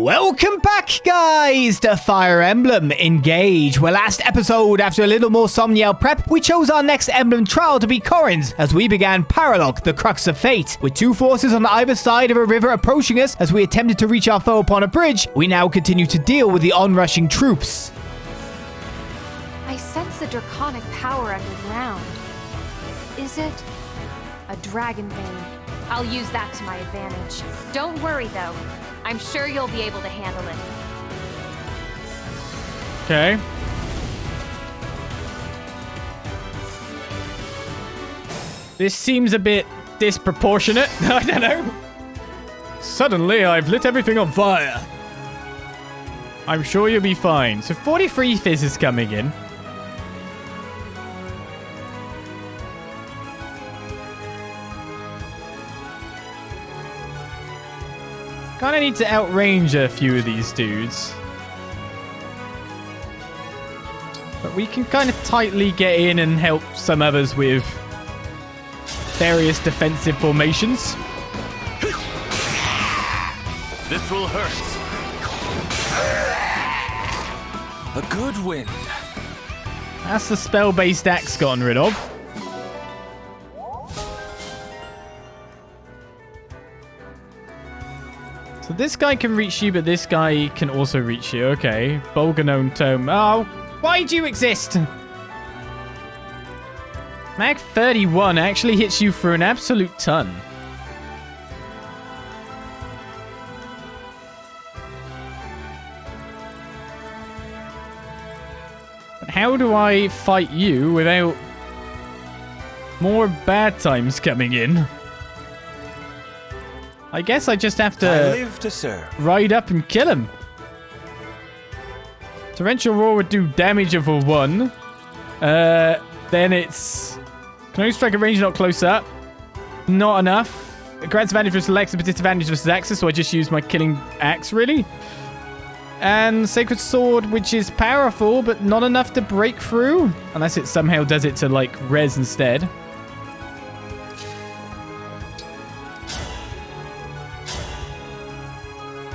Welcome back, guys, to Fire Emblem Engage, where last episode, after a little more Somniel prep, we chose our next emblem trial to be Corrin's, as we began Paralogue, the Crux of Fate. With two forces on either side of a river approaching us as we attempted to reach our foe upon a bridge, we now continue to deal with the onrushing troops. I sense a draconic power underground. Is it a dragon vein? I'll use that to my advantage. Don't worry, though. I'm sure you'll be able to handle it. Okay. This seems a bit disproportionate. I don't know. Suddenly, I've lit everything on fire. I'm sure you'll be fine. So 43 fizz is coming in. Kind of need to outrange a few of these dudes. But we can kind of tightly get in and help some others with various defensive formations. This will hurt. A good win. That's the spell-based axe gotten rid of. So this guy can reach you, but this guy can also reach you. Okay. Bolganone Tome. Oh, why do you exist? Mag 31 actually hits you for an absolute ton. But how do I fight you without more bad times coming in? I guess I just have to ride up and kill him. Torrential Roar would do damage of a 1. Then it's... Can only strike at range, not close up. Not enough. It grants advantage versus Alexa, but disadvantage versus Axis, so I just use my killing axe, really. And Sacred Sword, which is powerful, but not enough to break through. Unless it somehow does it to, like, res instead.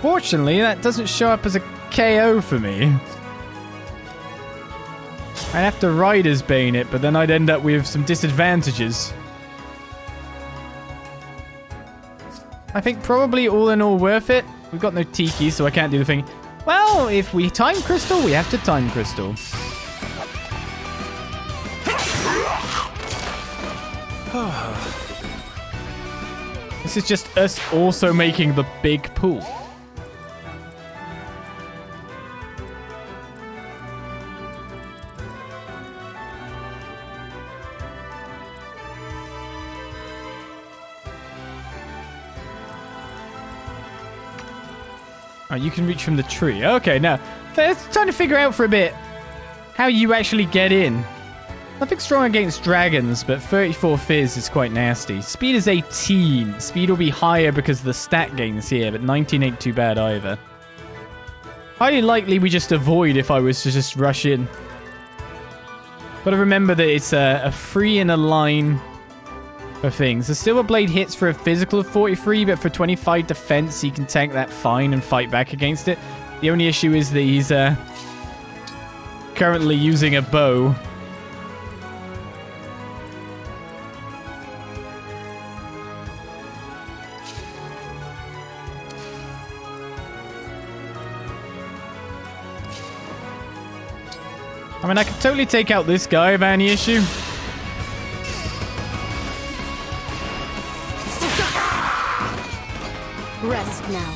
Fortunately, that doesn't show up as a KO for me. I'd have to Rider's Bane it, but then I'd end up with some disadvantages. I think probably all in all worth it. We've got no Tiki, so I can't do the thing. Well, if we time crystal, we have to time crystal. This is just us also making the big pool. Oh, you can reach from the tree. Okay, now, let's trying to figure out for a bit how you actually get in. Nothing strong against dragons, but 34 fizz is quite nasty. Speed is 18. Speed will be higher because of the stat gains here, but 19 ain't too bad either. Highly likely we just avoid if I was to just rush in. Gotta remember that it's a 3 in a line of things. The Silver Blade hits for a physical of 43, but for 25 defense, he can tank that fine and fight back against it. The only issue is that he's currently using a bow. I mean, I could totally take out this guy without any issue. Rest now.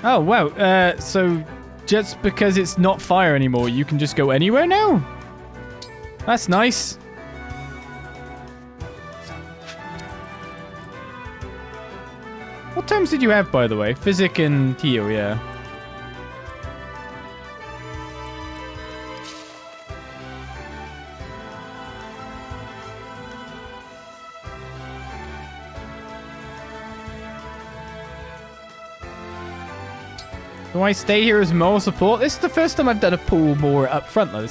Oh, wow. So just because it's not fire anymore, you can just go anywhere now? That's nice. What terms did you have, by the way? Physic and heal, yeah. Do I stay here as moral support? This is the first time I've done a pool more up front, though.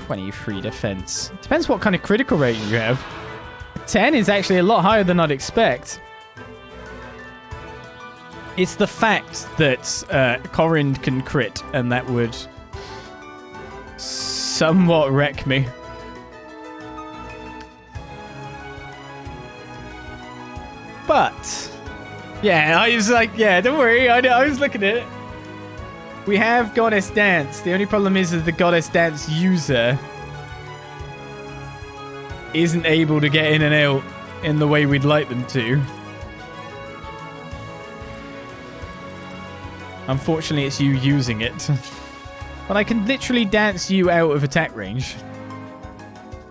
23 defense. Depends what kind of critical rating you have. 10 is actually a lot higher than I'd expect. It's the fact that Corrin can crit, and that would somewhat wreck me. But, yeah, I was like, yeah, don't worry, I was looking at it. We have Goddess Dance. The only problem is the Goddess Dance user isn't able to get in and out in the way we'd like them to. Unfortunately, it's you using it. But I can literally dance you out of attack range.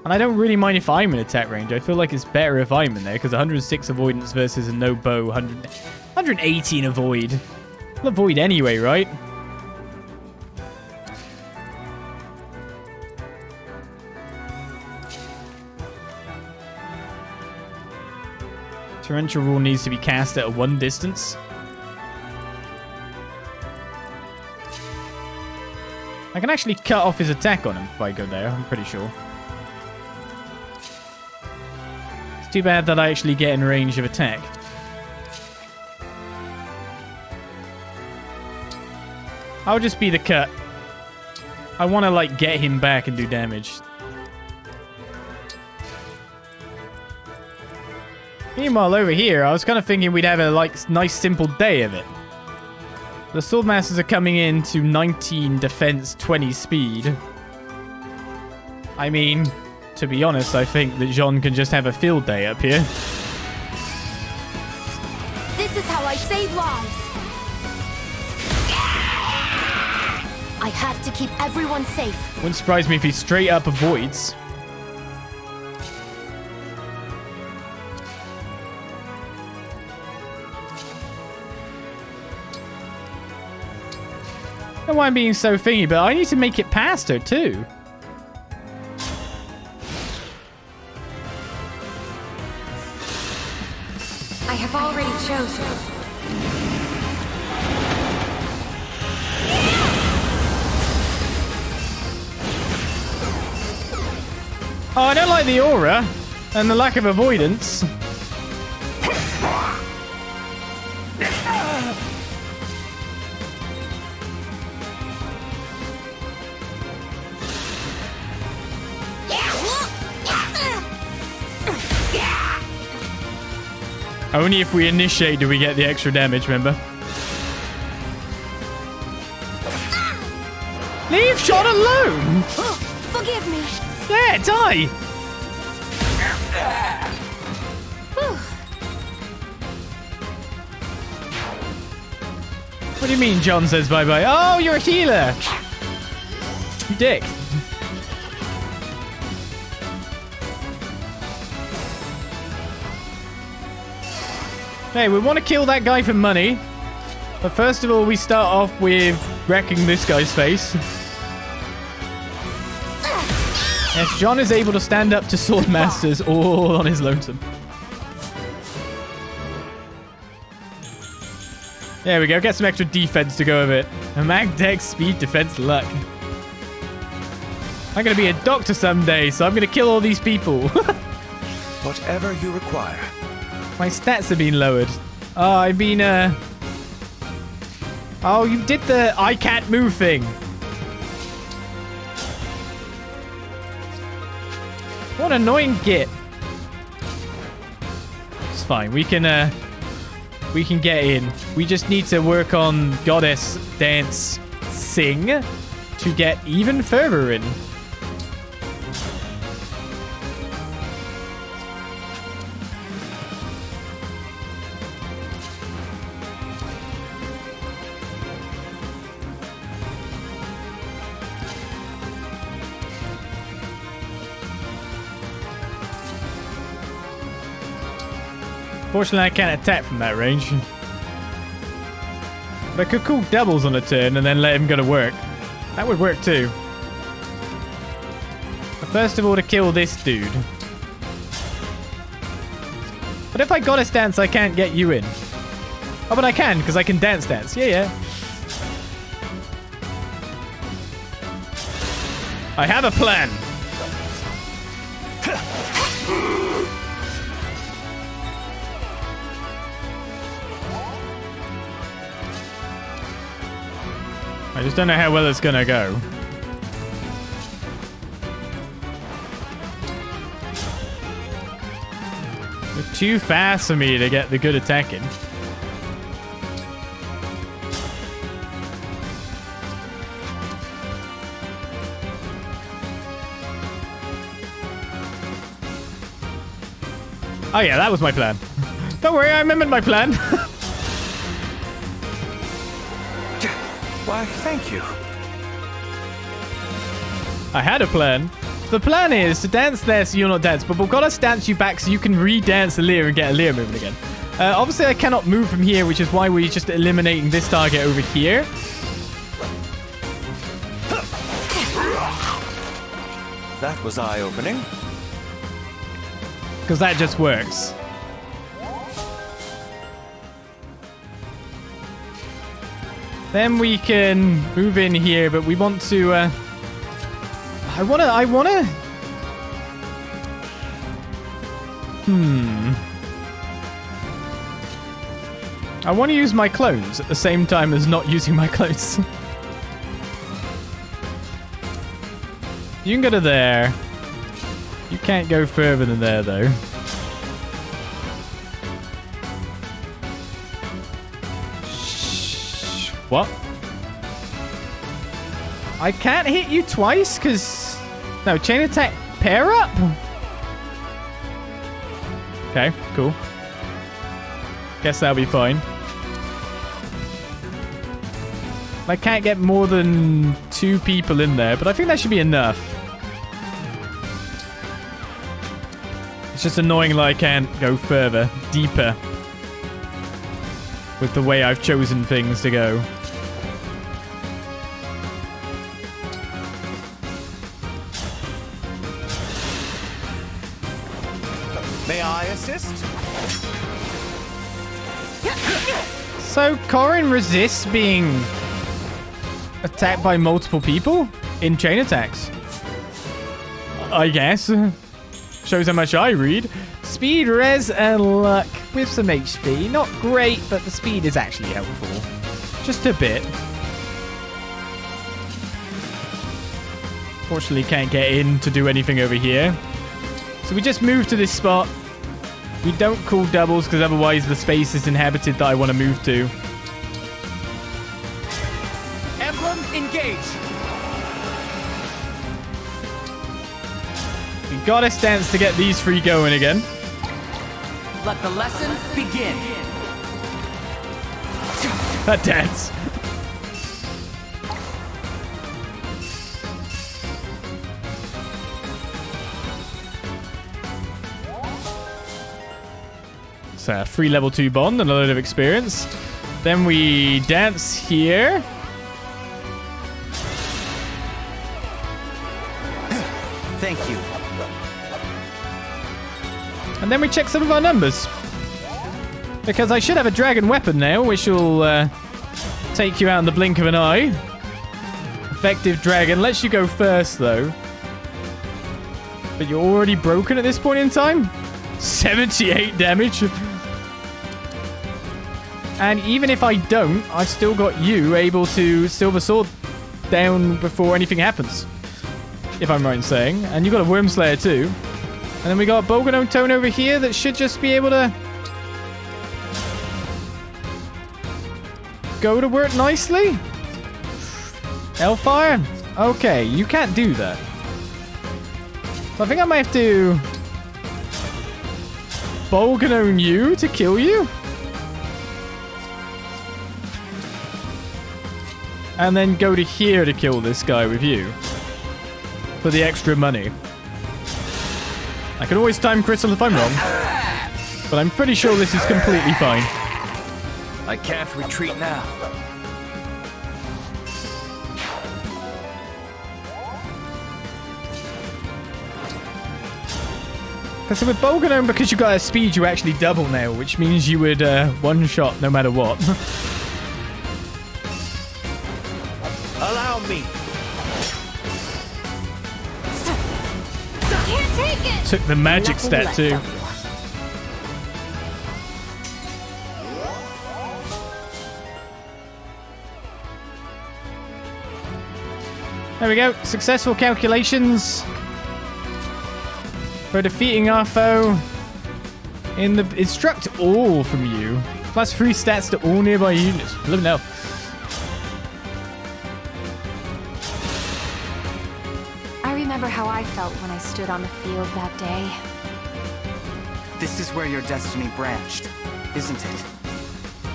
And I don't really mind if I'm in attack range. I feel like it's better if I'm in there, because 106 avoidance versus a no bow, 118 avoid. I'll avoid anyway, right? Torrential Rule needs to be cast at a 1 distance. I can actually cut off his attack on him if I go there, I'm pretty sure. It's too bad that I actually get in range of attack. I'll just be the cut. I want to, like, get him back and do damage. Meanwhile, over here, I was kind of thinking we'd have a, like, nice simple day of it. The Swordmasters are coming in to 19 defense, 20 speed. I mean, to be honest, I think that Jean can just have a field day up here. This is how I save lives. I have to keep everyone safe. Wouldn't surprise me if he straight up avoids. I don't know why I'm being so thingy, but I need to make it past her too. I have already chosen. Oh, I don't like the aura and the lack of avoidance. Only if we initiate do we get the extra damage, remember? Leave Sean alone! Forgive me. Yeah, die! What do you mean John says bye-bye? Oh, you're a healer! You dick. Hey, we want to kill that guy for money. But first of all, we start off with wrecking this guy's face. Yes, John is able to stand up to Swordmasters all on his lonesome. There we go. Get some extra defense to go with it. A mag, dex, speed, defense, luck. I'm going to be a doctor someday, so I'm going to kill all these people. Whatever you require. My stats have been lowered. Oh, I've been, Oh, you did the I can't move thing. What an annoying git. It's fine. We can get in. We just need to work on Goddess Dance Sing to get even further in. Fortunately, I can't attack from that range. But I could call doubles on a turn and then let him go to work. That would work too. But first of all, to kill this dude. But if I Goddess Dance, I can't get you in. Oh, but I can, because I can dance. Yeah. I have a plan. just don't know how well it's gonna go. They're too fast for me to get the good attacking. Oh yeah, that was my plan. Don't worry, I remembered my plan. Why, thank you. I had a plan. The plan is to dance there so you'll not dance, but we've got to dance you back so you can re-dance Elyos and get Elyos moving again. Obviously, I cannot move from here, which is why we're just eliminating this target over here. That was eye-opening. Because that just works. Then we can move in here, but we want to... I wanna... I want to use my clones at the same time as not using my clones. You can go to there. You can't go further than there, though. What? I can't hit you twice because... No, chain attack pair up? Okay, cool. Guess that'll be fine. I can't get more than 2 people in there, but I think that should be enough. It's just annoying that I can't go further, deeper, with the way I've chosen things to go. May I assist? So Corrin resists being attacked by multiple people in chain attacks, I guess. Shows how much I read. Speed, res, and luck with some HP. Not great, but the speed is actually helpful. Just a bit. Fortunately, can't get in to do anything over here. So we just move to this spot. We don't call doubles because otherwise the space is inhabited that I want to move to. Emblem Engage. We gotta stance to get these 3 going again. Let the lesson begin. That dance. It's a free level 2 bond and a load of experience. Then we dance here. Thank you. And then we check some of our numbers. Because I should have a dragon weapon now, which will take you out in the blink of an eye. Effective dragon. Lets you go first, though. But you're already broken at this point in time? 78 damage. And even if I don't, I've still got you able to Silver Sword down before anything happens. If I'm right in saying. And you got a Worm Slayer too. And then we got Bolganone Tone over here that should just be able to go to work nicely. Hellfire? Okay, you can't do that. So I think I might have to Bolganone you to kill you. And then go to here to kill this guy with you. For the extra money. I can always time crystal if I'm wrong. But I'm pretty sure this is completely fine. I can't retreat now. So with Bolganone, because you got a speed, you actually double now, which means you would one-shot no matter what. Allow me. Can't take it! Took the magic Nothing stat left too. of me. There we go. Successful calculations for defeating our foe. Instruct all from you. Plus 3 stats to all nearby units. Let me know. I remember how I felt when I stood on the field that day. This is where your destiny branched, isn't it?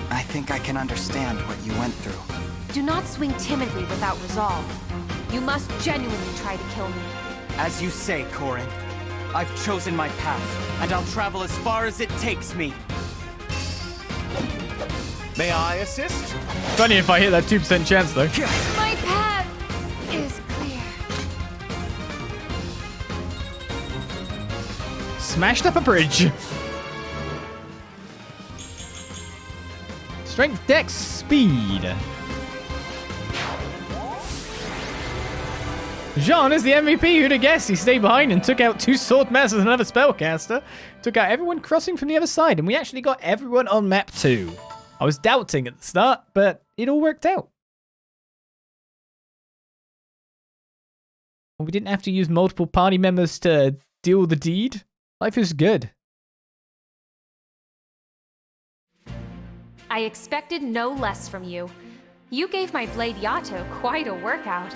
I think I can understand what you went through. Do not swing timidly without resolve. You must genuinely try to kill me. As you say, Corrin, I've chosen my path, and I'll travel as far as it takes me. May I assist? Funny if I hit that 2% chance, though. My path is clear. Smashed up a bridge. Strength, dex, speed. Jean is the MVP. Who'd have guessed? He stayed behind and took out 2 sword masters and another spellcaster. Took out everyone crossing from the other side, and we actually got everyone on map 2. I was doubting at the start, but it all worked out. We didn't have to use multiple party members to deal the deed. Life is good. I expected no less from you. You gave my blade Yato quite a workout.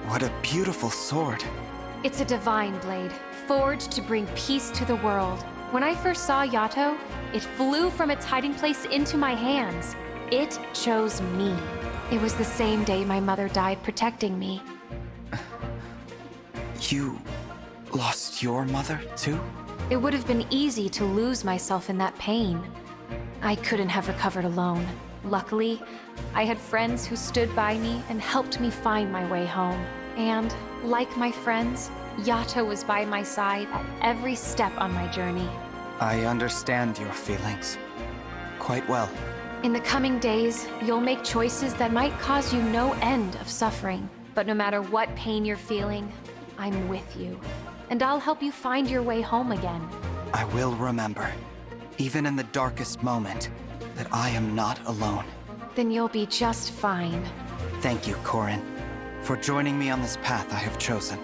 What a beautiful sword. It's a divine blade, forged to bring peace to the world. When I first saw Yato, it flew from its hiding place into my hands. It chose me. It was the same day my mother died protecting me. You lost your mother, too? It would have been easy to lose myself in that pain. I couldn't have recovered alone. Luckily, I had friends who stood by me and helped me find my way home. And, like my friends, Yato was by my side at every step on my journey. I understand your feelings quite well. In the coming days, you'll make choices that might cause you no end of suffering. But no matter what pain you're feeling, I'm with you. And I'll help you find your way home again. I will remember, even in the darkest moment, that I am not alone. Then you'll be just fine. Thank you, Corrin, for joining me on this path I have chosen.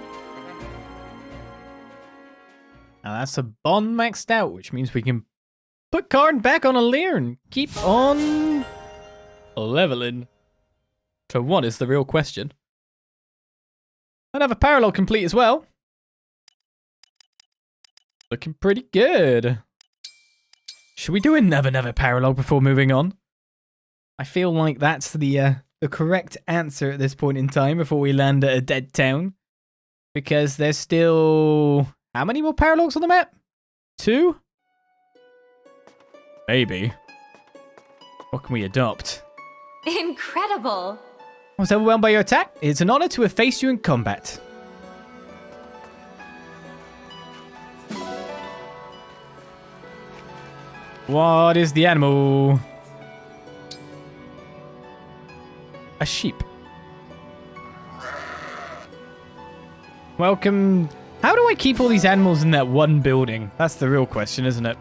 Now that's a bond maxed out, which means we can put Corrin back on a leer and keep on leveling. So what is the real question? Another Paralogue complete as well. Looking pretty good. Should we do another Paralogue before moving on? I feel like that's the correct answer at this point in time before we land at a dead town. Because there's still... How many more Paralogues on the map? 2? Maybe. What can we adopt? Incredible! I was overwhelmed by your attack. It's an honor to have faced you in combat. What is the animal? A sheep. Welcome. How do I keep all these animals in that one building? That's the real question, isn't it?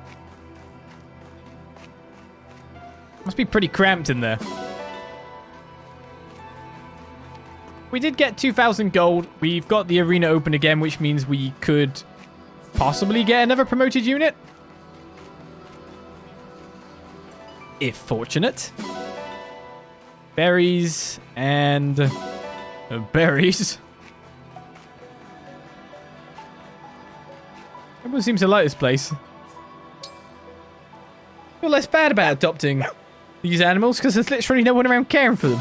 Must be pretty cramped in there. We did get 2,000 gold. We've got the arena open again, which means we could possibly get another promoted unit. If fortunate. Berries and berries. Everyone seems to like this place. I feel less bad about adopting these animals because there's literally no one around caring for them.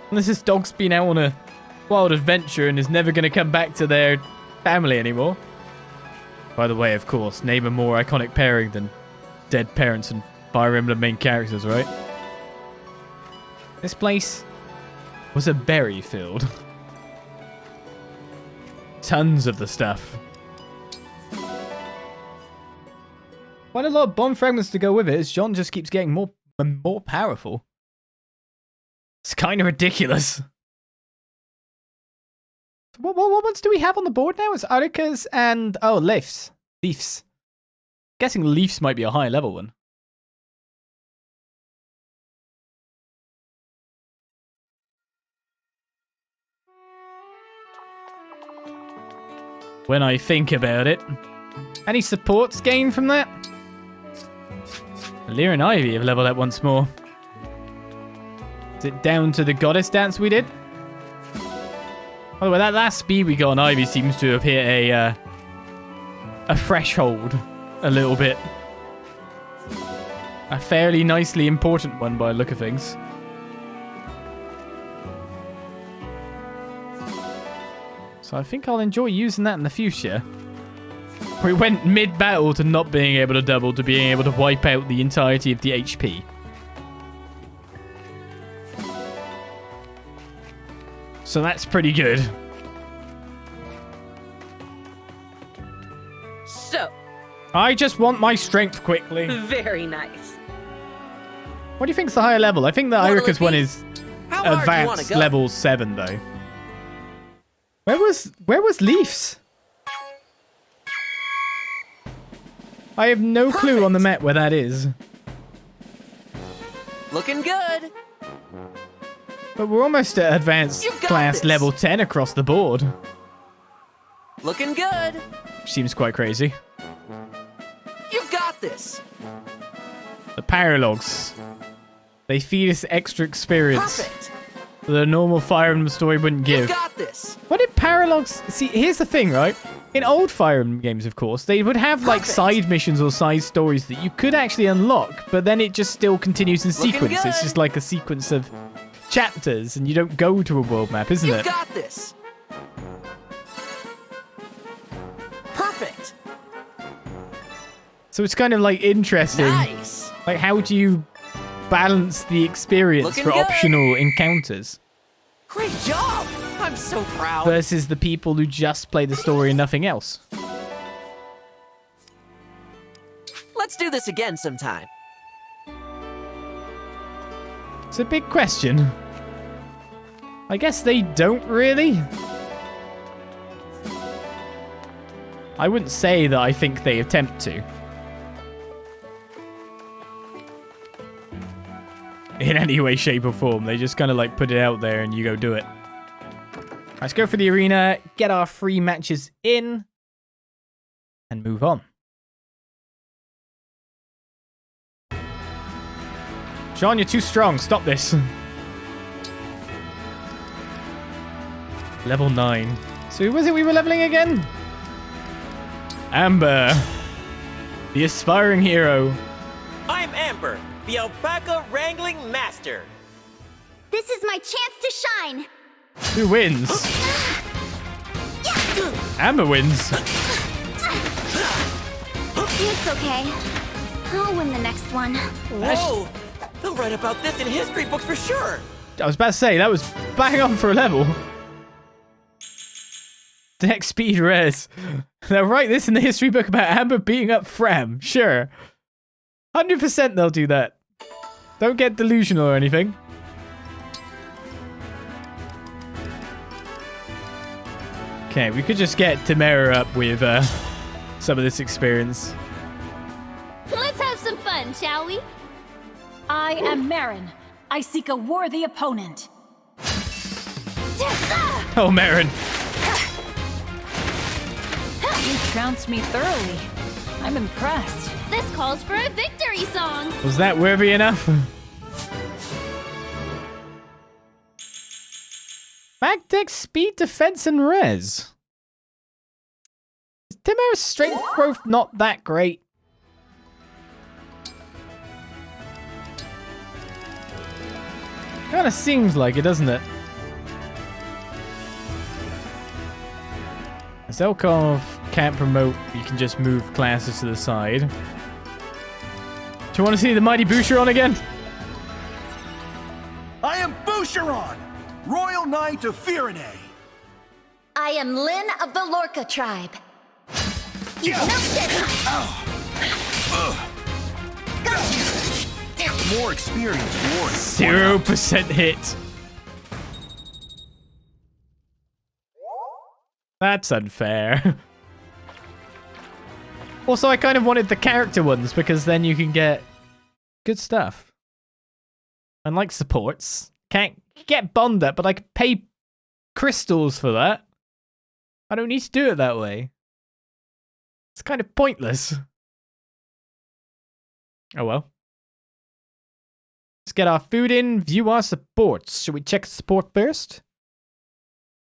Unless this dog's been out on a wild adventure and is never going to come back to their family anymore. By the way, of course, name a more iconic pairing than dead parents and Fire Emblem main characters, right? This place was a berry field. Tons of the stuff. Quite a lot of bomb fragments to go with it, as John just keeps getting more and more powerful. It's kind of ridiculous. What ones do we have on the board now? It's Aricas and... Oh, Leafs. Leafs. Guessing Leafs might be a high level one. when I think about it. Any supports gained from that? Lear and Ivy have leveled up once more. Is it down to the goddess dance we did? By the way, that last speed we got on Ivy seems to have hit a threshold a little bit. A fairly nicely important one by the look of things. So I think I'll enjoy using that in the future. We went mid-battle to not being able to double to being able to wipe out the entirety of the HP. So that's pretty good. So, I just want my strength quickly. very nice. What do you think's the higher level? I think the What'll Irika's it one be? is How hard do you wanna advanced go? level 7 though. Where was Leafs? I have no clue on the map where that is. Looking good. But we're almost at advanced You've got class this. level 10 across the board. Looking good. Seems quite crazy. You've got this. The Paralogues. They feed us extra experience Perfect. that a normal Fire Emblem story wouldn't You've give. got this. What did Paralogues... See, here's the thing, right? In old Fire Emblem games, of course, they would have, like, Perfect. side missions or side stories that you could actually unlock, but then it just still continues in Looking sequence. It's good. just like a sequence of chapters, and you don't go to a world map, isn't You've it? got this. Perfect. So it's kind of, like, interesting. Nice. Like, how do you balance the experience Looking for good. optional encounters Great job. I'm so proud. versus the people who just play the story and nothing else? Let's do this again sometime. It's a big question. I guess they don't really. I wouldn't say that I think they attempt to. In any way, shape, or form. They just kind of like put it out there and you go do it. Let's go for the arena, get our 3 matches in, and move on. Sean, you're too strong. Stop this. Level 9. So who was it we were leveling again? Amber. The aspiring hero. I'm Amber, the alpaca wrangling master. This is my chance to shine. Who wins? Amber wins. It's okay. I'll win the next one. Whoa! They'll write about this in history books for sure. I was about to say, that was bang on for a level. Deck speed res. They'll write this in the history book about Amber beating up Fram. Sure. 100% they'll do that. Don't get delusional or anything. Okay, we could just get Tamara up with some of this experience. Let's have some fun, shall we? I am Marin. I seek a worthy opponent. Oh, Marin. You trounced me thoroughly. I'm impressed. This calls for a victory song. Was that worthy enough? Back deck, speed, defense, and res. Is Tamara's strength growth not that great? Kinda seems like it, doesn't it? Zelkov can't promote, you can just move classes to the side. Do you want to see the mighty Boucheron again? I am Boucheron, Royal Knight of Firene. I am Lyn of the Lorca tribe. You know More experienced warrior. 0% hit. That's unfair. Also, I kind of wanted the character ones because then you can get good stuff. Unlike supports. Can't get bond up, but I could pay crystals for that. I don't need to do it that way. It's kind of pointless. Oh well. Let's get our food in, view our supports. Should we check support first?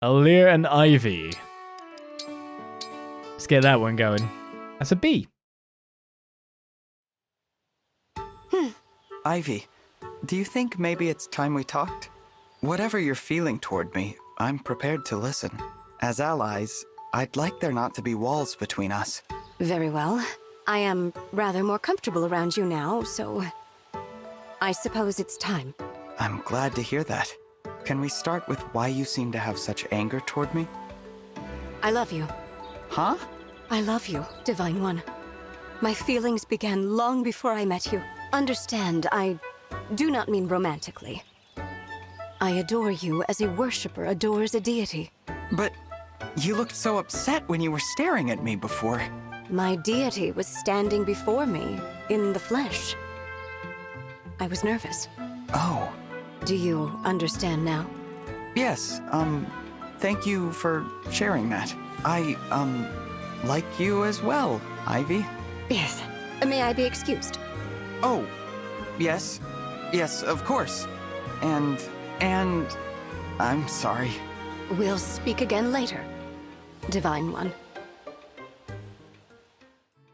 Alir and Ivy. Let's get that one going. That's a B. Ivy, do you think maybe it's time we talked? Whatever you're feeling toward me, I'm prepared to listen. As allies, I'd like there not to be walls between us. Very well. I am rather more comfortable around you now, so I suppose it's time. I'm glad to hear that. Can we start with why you seem to have such anger toward me? I love you. Huh? I love you, Divine One. My feelings began long before I met you. Understand, I do not mean romantically. I adore you as a worshipper adores a deity. But you looked so upset when you were staring at me before. My deity was standing before me, in the flesh. I was nervous. Oh. Do you understand now? Yes, thank you for sharing that. I, like you as well, Ivy. Yes. May I be excused? Oh, yes. Yes, of course. And I'm sorry. We'll speak again later, Divine One. I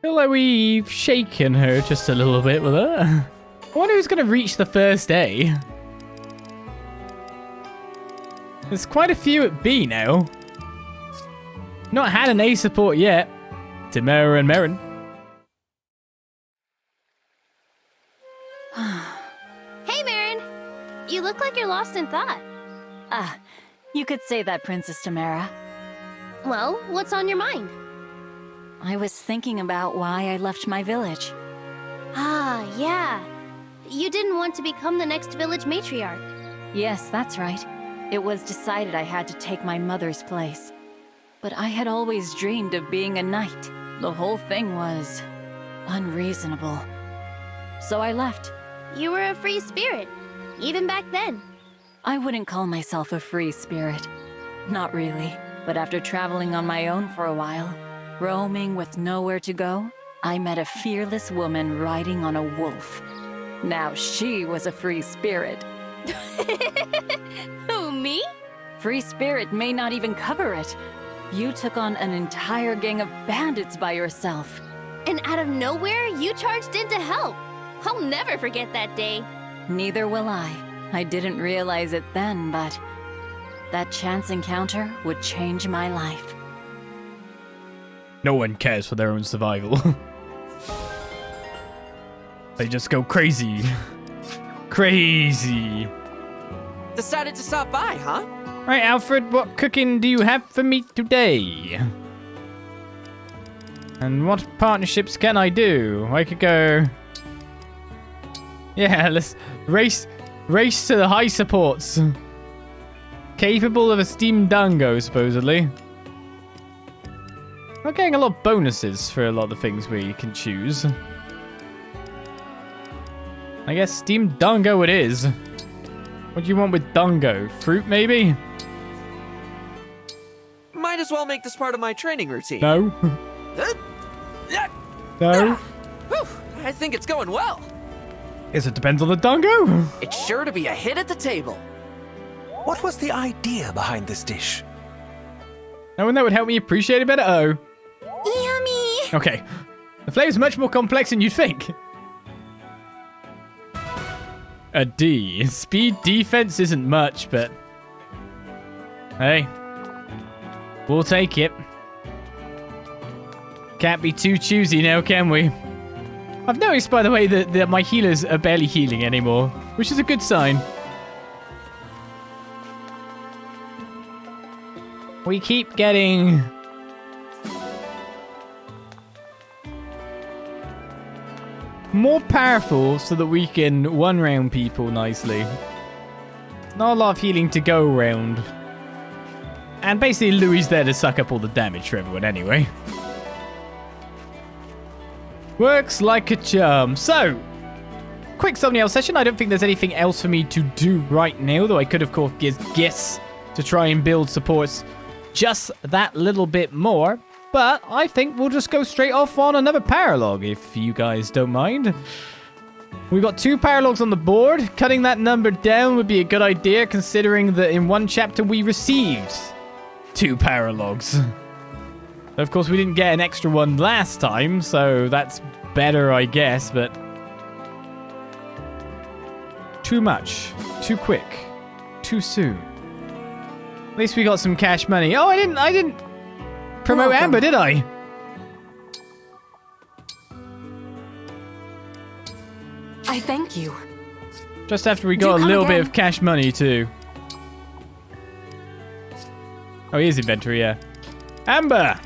feel like we've shaken her just a little bit with her. I wonder who's going to reach the first A. There's quite a few at B now. Not had an A support yet. Timera and Merrin. Hey, Merrin! You look like you're lost in thought. Ah, you could say that, Princess Timera. Well, what's on your mind? I was thinking about why I left my village. Ah, yeah. You didn't want to become the next village matriarch. Yes, that's right. It was decided I had to take my mother's place. But I had always dreamed of being a knight. The whole thing was unreasonable. So I left. You were a free spirit, even back then. I wouldn't call myself a free spirit. Not really. But after traveling on my own for a while, roaming with nowhere to go, I met a fearless woman riding on a wolf. Now she was a free spirit. Who, me? Free spirit may not even cover it. You took on an entire gang of bandits by yourself. And out of nowhere, you charged in to help. I'll never forget that day. Neither will I. I didn't realize it then, but that chance encounter would change my life. No one cares for their own survival. They just go crazy. Crazy. Decided to stop by, huh? Right, Alfred, what cooking do you have for me today? And what partnerships can I do? I could go... Yeah, let's race to the high supports. Capable of a steam dango, supposedly. We're getting a lot of bonuses for a lot of the things we can choose. I guess steam dango it is. What do you want with dango? Fruit, maybe? Might as well make this part of my training routine. No. No. Whew, I think it's going well. Guess it depends on the dango. It's sure to be a hit at the table. What was the idea behind this dish? Knowing that would help me appreciate it better. Oh. Yummy! Okay. The flavor's much more complex than you'd think. A D. Speed defense isn't much, but... Hey. We'll take it. Can't be too choosy now, can we? I've noticed, by the way, that my healers are barely healing anymore, which is a good sign. We keep getting... more powerful so that we can one-round people nicely. Not a lot of healing to go around. And basically Louis there to suck up all the damage for everyone anyway. Works like a charm. So, quick thumbnail session. I don't think there's anything else for me to do right now, though I could, of course, guess to try and build supports just that little bit more. But I think we'll just go straight off on another Paralogue, if you guys don't mind. We got 2 Paralogues on the board. Cutting that number down would be a good idea, considering that in one chapter we received 2 Paralogues. Of course, we didn't get an extra one last time, so that's better, I guess, but... too much. Too quick. Too soon. At least we got some cash money. Oh, I didn't promote Welcome. Amber, did I? I thank you. Just after we Do got a come little bit again. of cash money, too. Oh, here's inventory, yeah. Amber!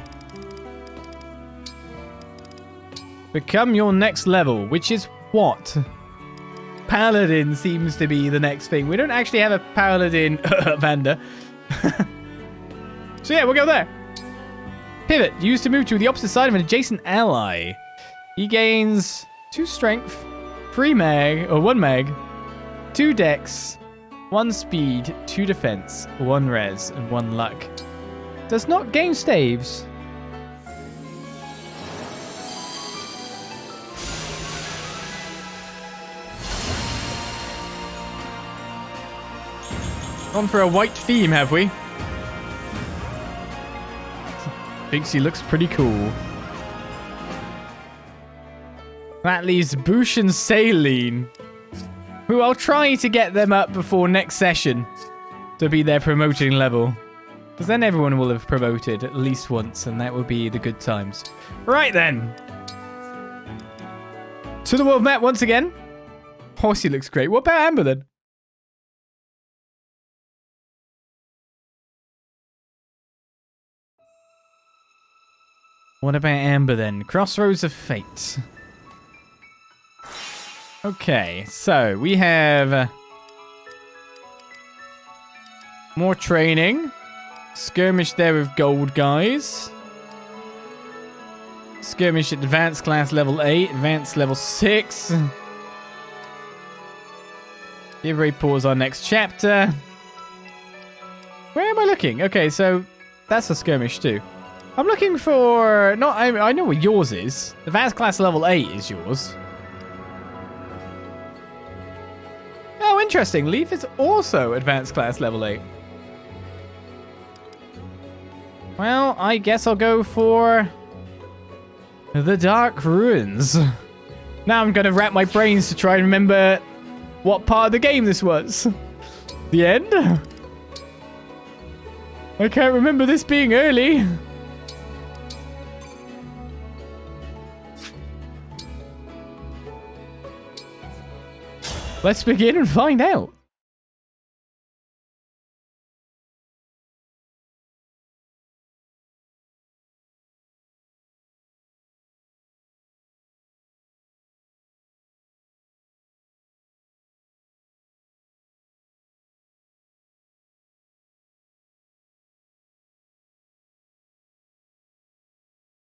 Become your next level, which is what? Paladin seems to be the next thing. We don't actually have a Paladin, Vanda. So yeah, we'll go there. Pivot, used to move to the opposite side of an adjacent ally. He gains 2 strength, 1 mag, 2 dex, 1 speed, 2 defense, 1 res, and 1 luck. Does not gain staves. On for a white theme, have we? Thinks he looks pretty cool. That leaves Boosh and Saline, who I'll try to get them up before next session to be their promoting level. Because then everyone will have promoted at least once, and that will be the good times. Right then. To the world map once again. Horsey looks great. What about Amber then? What about Amber then? Crossroads of Fate. Okay, so we have more training. Skirmish there with gold guys. Skirmish at advanced class level 8, advanced level 6. Give a pause our next chapter. Where am I looking? Okay, so that's a skirmish too. I'm looking for... I know what yours is. Advanced class level 8 is yours. Oh, interesting. Leaf is also advanced class level 8. Well, I guess I'll go for... the Dark Ruins. Now I'm going to wrap my brains to try and remember what part of the game this was. The end? I can't remember this being early. Let's begin and find out.